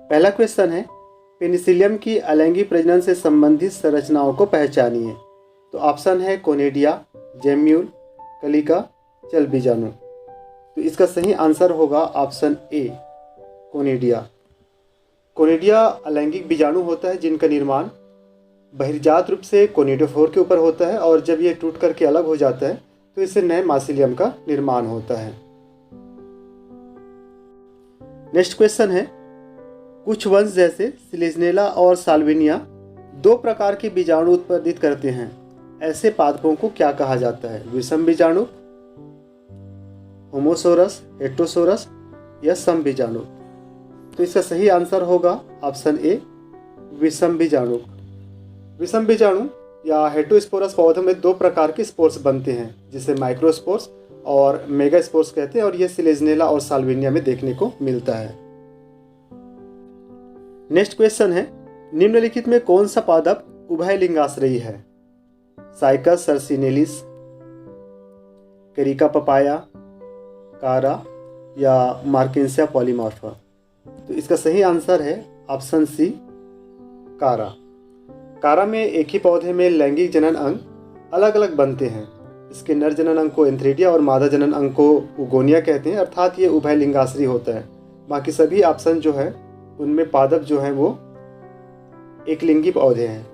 पहला क्वेश्चन है, पेनिसिलियम की अलैंगिक प्रजनन से संबंधित संरचनाओं को पहचानिए। तो ऑप्शन है कोनिडिया, जेम्यूल, कलिका, चल बीजाणु। तो इसका सही आंसर होगा ऑप्शन ए, कोनिडिया। कोनिडिया अलैंगिक बीजाणु होता है जिनका निर्माण बहिर्जात रूप से कोनिडोफोर के ऊपर होता है और जब ये टूट करके अलग हो जाता है तो इससे नए माइसिलियम का निर्माण होता है। नेक्स्ट क्वेश्चन है, कुछ वंश जैसे सिलेजनेला और साल्विनिया दो प्रकार के बीजाणु उत्पादित करते हैं। ऐसे पादपों को क्या कहा जाता है? विषम बीजाणु, होमोसोरस, हेटेरोसोरस या सम बीजाणु। तो इसका सही आंसर होगा ऑप्शन ए, विषम बीजाणु। विषम बीजाणु या हेटेरोस्पोरस पौधों में दो प्रकार के स्पोर्स बनते हैं जिसे माइक्रोस्पोर्स और मेगास्पोर्स कहते हैं और यह सिलेजनेला और साल्विनिया में देखने को मिलता है। नेक्स्ट क्वेश्चन है, निम्नलिखित में कौन सा पादप उभयलिंगाश्रयी है? साइकस सर्सिनेलिस, कैरिका पपाया, कारा या मार्केंसिया पॉलीमॉर्फा। तो इसका सही आंसर है ऑप्शन सी, कारा। कारा में एक ही पौधे में लैंगिक जनन अंग अलग अलग बनते हैं। इसके नर जनन अंग को एंथ्रेडिया और मादा जनन अंग को उगोनिया कहते हैं, अर्थात ये उभयलिंगाश्रयी होता है। बाकी सभी ऑप्शन जो है उनमें पादप जो है वो एक लिंगी पौधे हैं।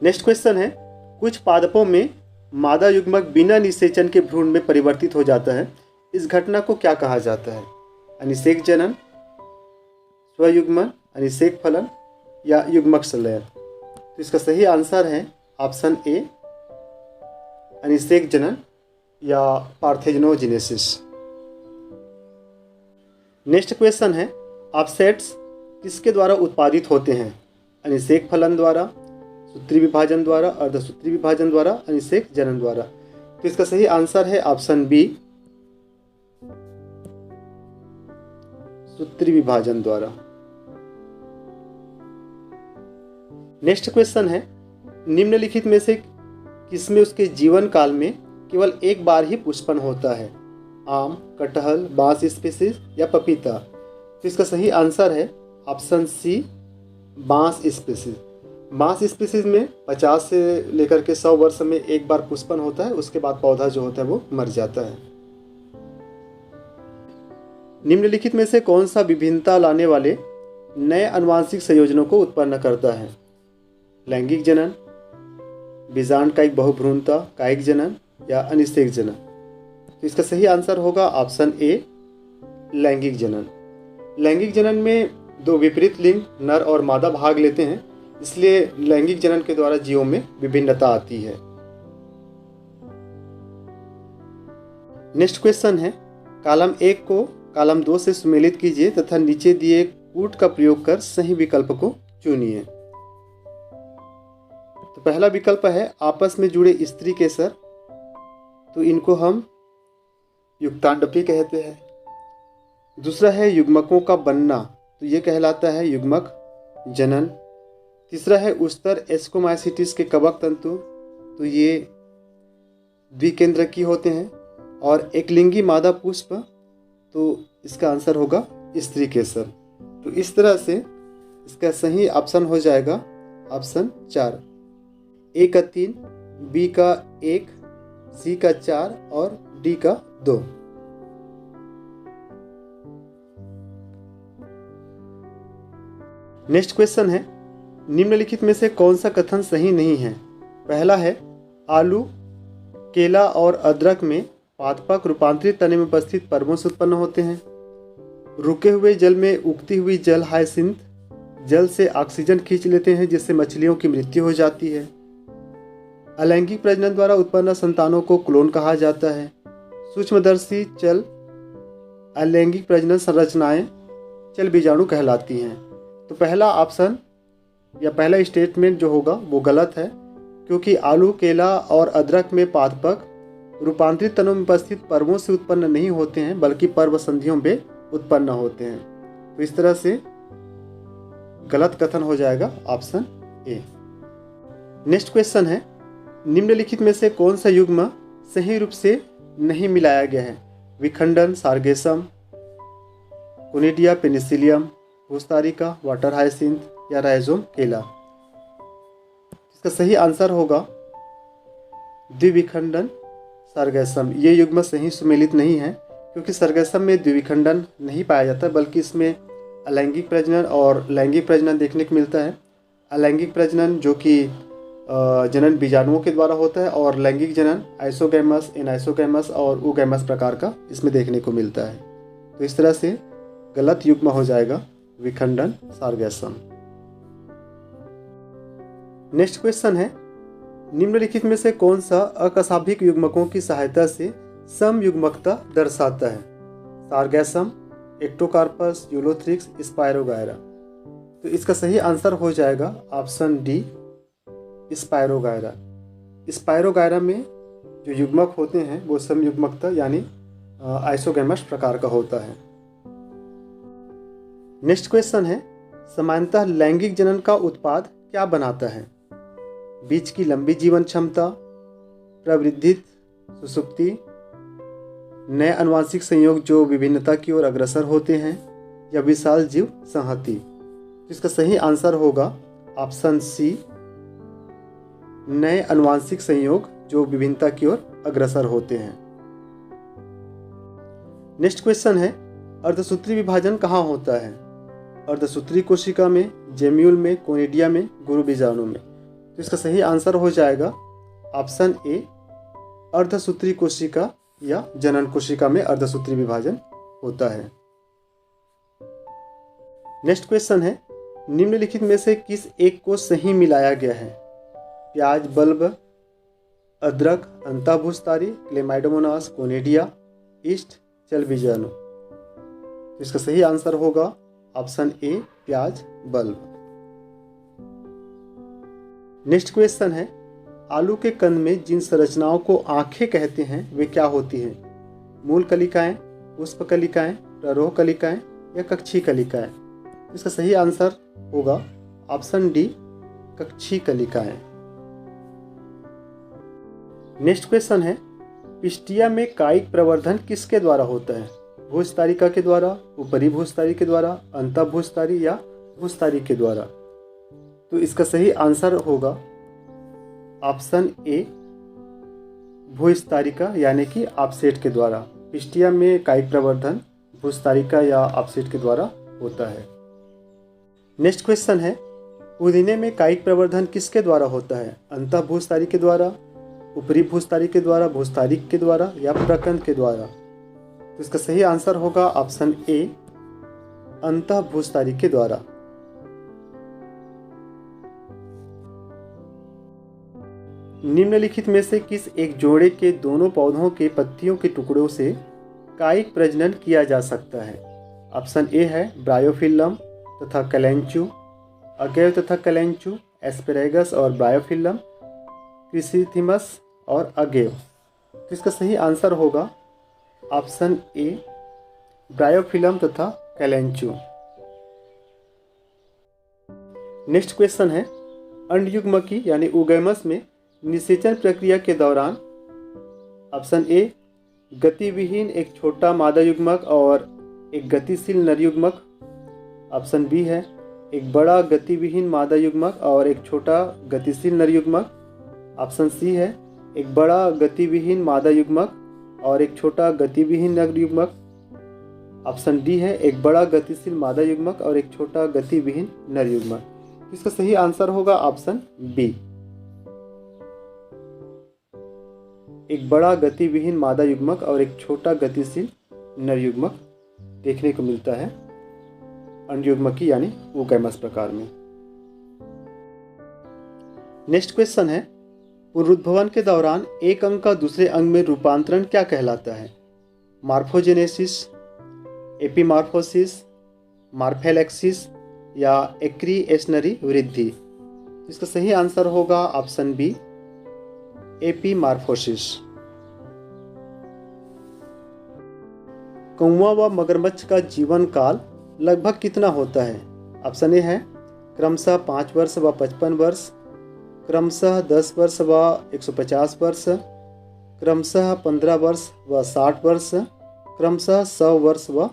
नेक्स्ट क्वेश्चन है, कुछ पादपों में मादा युग्मक बिना निषेचन के भ्रूण में परिवर्तित हो जाता है। इस घटना को क्या कहा जाता है? अनिषेक जनन, स्वयुग्मन, अनिषेक फलन या युग्मक संलयन। तो इसका सही आंसर है ऑप्शन ए, अनिषेक जनन या पार्थेनोजेनेसिस। नेक्स्ट क्वेश्चन है, ऑफसेट्स किसके द्वारा उत्पादित होते हैं? अनिषेक फलन द्वारा, सूत्री विभाजन द्वारा, अर्धसूत्री विभाजन द्वारा, अनिषेक जनन द्वारा। तो इसका सही आंसर है ऑप्शन बी, सूत्री विभाजन द्वारा। नेक्स्ट क्वेश्चन है, निम्नलिखित में से किसमें उसके जीवन काल में केवल एक बार ही पुष्पन होता है? आम, कटहल, बांस स्पीसीज या पपीता। तो इसका सही आंसर है ऑप्शन सी, बांस स्पीसीज। बांस स्पीसीज में 50 से लेकर के 100 वर्ष में एक बार पुष्पन होता है, उसके बाद पौधा जो होता है वो मर जाता है। निम्नलिखित में से कौन सा विभिन्नता लाने वाले नए आनुवांशिक संयोजनों को उत्पन्न करता है? लैंगिक जनन, बीजांड का एक बहुभ्रूणता, कायिक जनन या अनिषेक जनन। तो इसका सही आंसर होगा ऑप्शन ए, लैंगिक जनन। लैंगिक जनन में दो विपरीत लिंग नर और मादा भाग लेते हैं, इसलिए लैंगिक जनन के द्वारा जीवों में विभिन्नता आती है। नेक्स्ट क्वेश्चन है, कॉलम 1 को कॉलम 2 से सुमेलित कीजिए तथा नीचे दिए कूट का प्रयोग कर सही विकल्प को चुनिए। तो पहला विकल्प है आपस में जुड़े स्त्री केसर, तो इनको हम युक्तांडपी कहते हैं। दूसरा है युग्मकों का बनना, तो ये कहलाता है युग्मक जनन। तीसरा है उस्तर एस्कोमाइसिटिस के कवक तंतु, तो ये द्विकेंद्रकी होते हैं। और एक लिंगी मादा पुष्प, तो इसका आंसर होगा स्त्री केसर। तो इस तरह से इसका सही ऑप्शन हो जाएगा ऑप्शन 4, ए का 3, बी का 1, सी का 4 और डी का 2। नेक्स्ट क्वेश्चन है, निम्नलिखित में से कौन सा कथन सही नहीं है? पहला है, आलू, केला और अदरक में पादपक रूपांतरित तने में उपस्थित पर्वों से उत्पन्न होते हैं। रुके हुए जल में उगती हुई जल हायसिंथ जल से ऑक्सीजन खींच लेते हैं जिससे मछलियों की मृत्यु हो जाती है। अलैंगिक प्रजनन द्वारा उत्पन्न संतानों को क्लोन कहा जाता है। सूक्ष्मदर्शी चल अलैंगिक प्रजनन संरचनाएं चल बीजाणु कहलाती हैं। तो पहला ऑप्शन या पहला स्टेटमेंट जो होगा वो गलत है, क्योंकि आलू, केला और अदरक में पादपक रूपांतरित तनों में उपस्थित पर्वों से उत्पन्न नहीं होते हैं बल्कि पर्व संधियों में उत्पन्न होते हैं। तो इस तरह से गलत कथन हो जाएगा ऑप्शन ए। नेक्स्ट क्वेश्चन है, निम्नलिखित में से कौन सा युग्म सही रूप से नहीं मिलाया गया है? विखंडन, सार्गेसम, कोनिडिया, पेनिसिलियम, भूस्तारिका, वाटर हायसिंथ या राइजोम केला। इसका सही आंसर होगा द्विविखंडन सर्गैसम। ये युग्म सही सुमेलित नहीं है क्योंकि सर्गैसम में द्विविखंडन नहीं पाया जाता, बल्कि इसमें अलैंगिक प्रजनन और लैंगिक प्रजनन देखने को मिलता है। अलैंगिक प्रजनन जो कि जनन बीजाणुओं के द्वारा होता है और लैंगिक जनन आइसोगैमस, एनाइसोगैमस और ओगैमस प्रकार का इसमें देखने को मिलता है। तो इस तरह से गलत युग्म हो जाएगा विखंडन सर्गैसम। नेक्स्ट क्वेश्चन है, निम्नलिखित में से कौन सा अकशाभिक युग्मकों की सहायता से समयुग्मकता दर्शाता है? सार्गैसम, एक्टोकार्पस, यूलोथ्रिक्स, स्पायरोगायरा। तो इसका सही आंसर हो जाएगा ऑप्शन डी, स्पायरोगायरा। स्पायरोगायरा में जो युग्मक होते हैं वो समयुग्मकता यानी आइसोगैमस प्रकार का होता है। नेक्स्ट क्वेश्चन है, सामान्यतः लैंगिक जनन का उत्पाद क्या बनाता है? बीज की लंबी जीवन क्षमता, प्रवृद्धित सुसुप्ति, नए आनुवंशिक संयोग जो विभिन्नता की ओर अग्रसर होते हैं, या विशाल जीव संहति। इसका सही आंसर होगा ऑप्शन सी, नए आनुवंशिक संयोग जो विभिन्नता की ओर अग्रसर होते हैं। नेक्स्ट क्वेश्चन है, अर्धसूत्री विभाजन कहाँ होता है? अर्धसूत्री कोशिका में, जेम्यूल में, कोनिडिया में, गुरु बीजाणु में। तो इसका सही आंसर हो जाएगा ऑप्शन ए, अर्धसूत्री कोशिका या जनन कोशिका में अर्धसूत्री विभाजन होता है। नेक्स्ट क्वेश्चन है, निम्नलिखित में से किस एक को सही मिलाया गया है? प्याज बल्ब, अदरक, अंतःभूस्तारी, क्लेमाइडोमोनास, कोनिडिया, ईस्ट, चल बीजाणु। इसका सही आंसर होगा ऑप्शन ए, प्याज बल्ब। नेक्स्ट क्वेश्चन है, आलू के कंद में जिन संरचनाओं को आंखें कहते हैं वे क्या होती हैं? मूल कलिकाएं, पुष्प कलिकाएं, प्ररोह कलिकाएं या कक्षी कलिकाएं। इसका सही आंसर होगा ऑप्शन डी, कक्षी कलिकाएं। नेक्स्ट क्वेश्चन है, पिस्टिया में कायिक प्रवर्धन किसके द्वारा होता है? भूस्तारिका के द्वारा, ऊपरी भूस्तारी के द्वारा, अंतःभूस्तारी या भूस्तारी के द्वारा। तो इसका सही आंसर होगा ऑप्शन ए, भूस्तारिका यानी कि ऑफसेट के द्वारा। पिस्टिया में कायिक प्रवर्धन भूस्तारिका या ऑफसेट के द्वारा होता है। नेक्स्ट क्वेश्चन है, पुदीने में कायिक प्रवर्धन किसके द्वारा होता है? अंतःभूस्तारी के द्वारा, ऊपरी भूस्तारी के द्वारा, भूस्तारिक के द्वारा या प्रकंद के द्वारा। तो इसका सही आंसर होगा ऑप्शन ए, अंतःभूस्तारी के द्वारा। निम्नलिखित में से किस एक जोड़े के दोनों पौधों के पत्तियों के टुकड़ों से कायिक प्रजनन किया जा सकता है? ऑप्शन ए है ब्रायोफिल्लम तथा कैलेंचू, अगेव तथा कैलेंचू, एस्पेरेगस और ब्रायोफिल्लम, क्रिसिथिमस और अगेव। तो इसका सही आंसर होगा ऑप्शन ए, ब्रायोफिल्लम तथा कैलेंचू। नेक्स्ट क्वेश्चन है, अंडयुग्मकी यानी ओगैमस में निषेचन प्रक्रिया के दौरान ऑप्शन ए, गतिविहीन एक छोटा मादा युग्मक और एक गतिशील नर युग्मक। ऑप्शन बी है, एक बड़ा गतिविहीन मादा युग्मक और एक छोटा गतिशील नर युग्मक। ऑप्शन सी है, एक बड़ा गतिविहीन मादा युग्मक और एक छोटा गतिविहीन नर युग्मक। ऑप्शन डी है, एक बड़ा गतिशील मादा युग्मक और एक छोटा गतिविहीन नर युग्मक। इसका सही आंसर होगा ऑप्शन बी, एक बड़ा गतिविहीन मादा युग्मक और एक छोटा गतिशील नर युग्मक देखने को मिलता है अंडयुग्मकी यानी ओगैमस प्रकार में। नेक्स्ट क्वेश्चन है, पुनरुद्भवन के दौरान एक अंग का दूसरे अंग में रूपांतरण क्या कहलाता है? मार्फोजेनेसिस, एपीमार्फोसिस, मार्फेलेक्सिस या एक्रिएशनरी वृद्धि। इसका सही आंसर होगा ऑप्शन बी, एपीमार्फोसिस। कौवा व मगरमच्छ का जीवन काल लगभग कितना होता है? ऑप्शन ए है क्रमशः 5 वर्ष व 55 वर्ष, क्रमशः 10 वर्ष व 150 वर्ष, क्रमशः 15 वर्ष व 60 वर्ष, क्रमशः 100 वर्ष व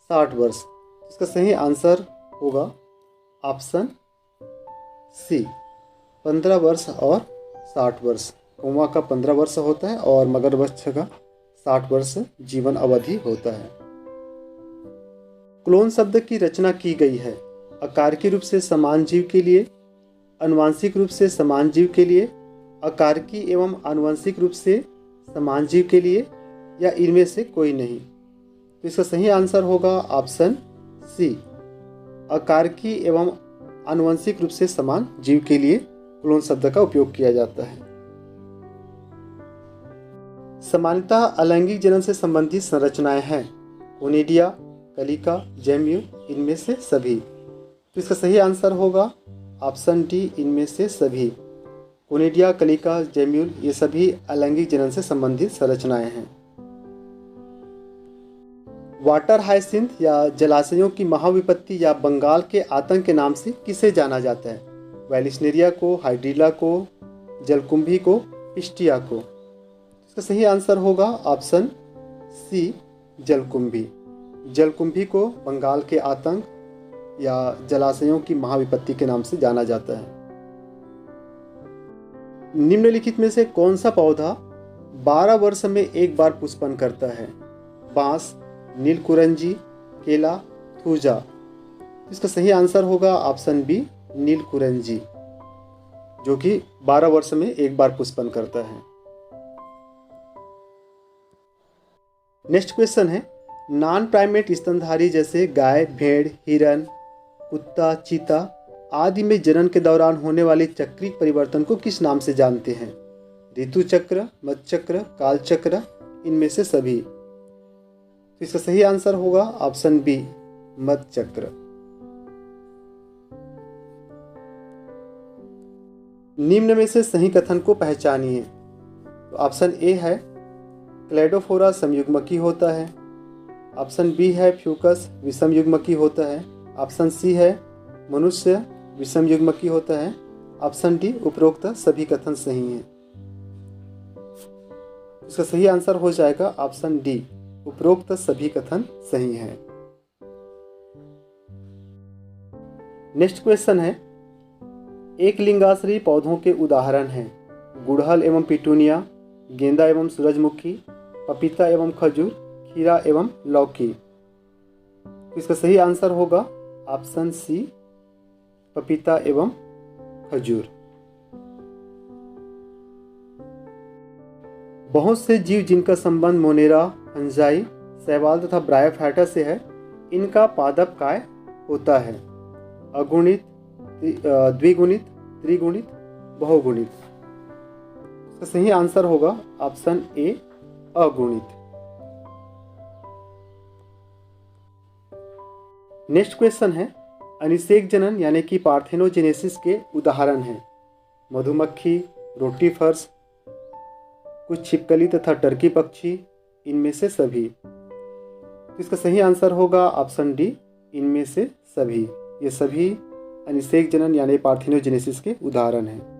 60 वर्ष। इसका सही आंसर होगा ऑप्शन सी 15 वर्ष और 60 वर्ष। कौवा का 15 वर्ष होता है और मगरमच्छ का 60 वर्ष जीवन अवधि होता है। क्लोन शब्द की रचना की गई है आकारकी रूप से समान जीव के लिए, आनुवंशिक रूप से समान जीव के लिए, आकारकी एवं आनुवंशिक रूप से समान जीव के लिए, या इनमें से कोई नहीं। तो इसका सही आंसर होगा ऑप्शन सी आकारकी एवं आनुवंशिक रूप से समान जीव के लिए क्लोन शब्द का उपयोग किया जाता है। सामान्यतः अलैंगिक जनन से संबंधित संरचनाएं हैं कोनिडिया, कलिका, जैम्यूल, इनमें से सभी। तो इसका सही आंसर होगा ऑप्शन डी इनमें से सभी। कोनिडिया, कलिका, जैम्यूल ये सभी अलैंगिक जनन से संबंधित संरचनाएं हैं। वाटर हाइसिंथ या जलाशयों की महाविपत्ति या बंगाल के आतंक के नाम से किसे जाना जाता है? वैलिस्नेरिया को, हाइड्रीला को, जलकुंभी को, पिस्टिया को। इसका सही आंसर होगा ऑप्शन सी जलकुंभी। जलकुंभी को बंगाल के आतंक या जलाशयों की महाविपत्ति के नाम से जाना जाता है। निम्नलिखित में से कौन सा पौधा 12 वर्ष में एक बार पुष्पन करता है? बांस, नीलकुरंजी, केला, थूजा। इसका सही आंसर होगा ऑप्शन बी नीलकुरंजी, जो कि 12 वर्ष में एक बार पुष्पन करता है। नेक्स्ट क्वेश्चन है नॉन प्राइमेट स्तनधारी जैसे गाय, भेड़, हिरन, कुत्ता, चीता आदि में जनन के दौरान होने वाले चक्रीय परिवर्तन को किस नाम से जानते हैं? ऋतु चक्र, मत चक्र, काल चक्र, इनमें से सभी। तो इसका सही आंसर होगा ऑप्शन बी मत चक्र। निम्न में से सही कथन को पहचानिए। तो ऑप्शन ए है क्लेडोफोरा समयुग्मकी होता है, ऑप्शन बी है फ्यूकस विषमयुग्मकी होता है, ऑप्शन सी है मनुष्य विषमयुग्मकी होता है, ऑप्शन डी उपरोक्त सभी कथन सही हैं। इसका सही आंसर हो जाएगा ऑप्शन डी उपरोक्त सभी कथन सही हैं। नेक्स्ट क्वेश्चन है एक लिंगाश्रयी पौधों के उदाहरण हैं गुड़हल एवं पिटूनिया, गेंदा एवं सूरजमुखी, पपीता एवं खजूर, खीरा एवं लौकी। इसका सही आंसर होगा ऑप्शन सी पपीता एवं खजूर। बहुत से जीव जिनका संबंध मोनेरा, फंजाई, शैवाल तथा ब्रायोफाइटा से है, इनका पादप काय होता है अगुणित, द्विगुणित, त्रिगुणित, बहुगुणित। इसका सही आंसर होगा ऑप्शन ए अगुणित। नेक्स्ट क्वेश्चन है अनिषेक जनन यानी कि पार्थेनोजेनेसिस के उदाहरण हैं मधुमक्खी, रोटीफर्स, कुछ छिपकली तथा टर्की पक्षी, इनमें से सभी। तो इसका सही आंसर होगा ऑप्शन डी इनमें से सभी। ये सभी अनिषेक जनन यानी पार्थेनोजेनेसिस के उदाहरण हैं।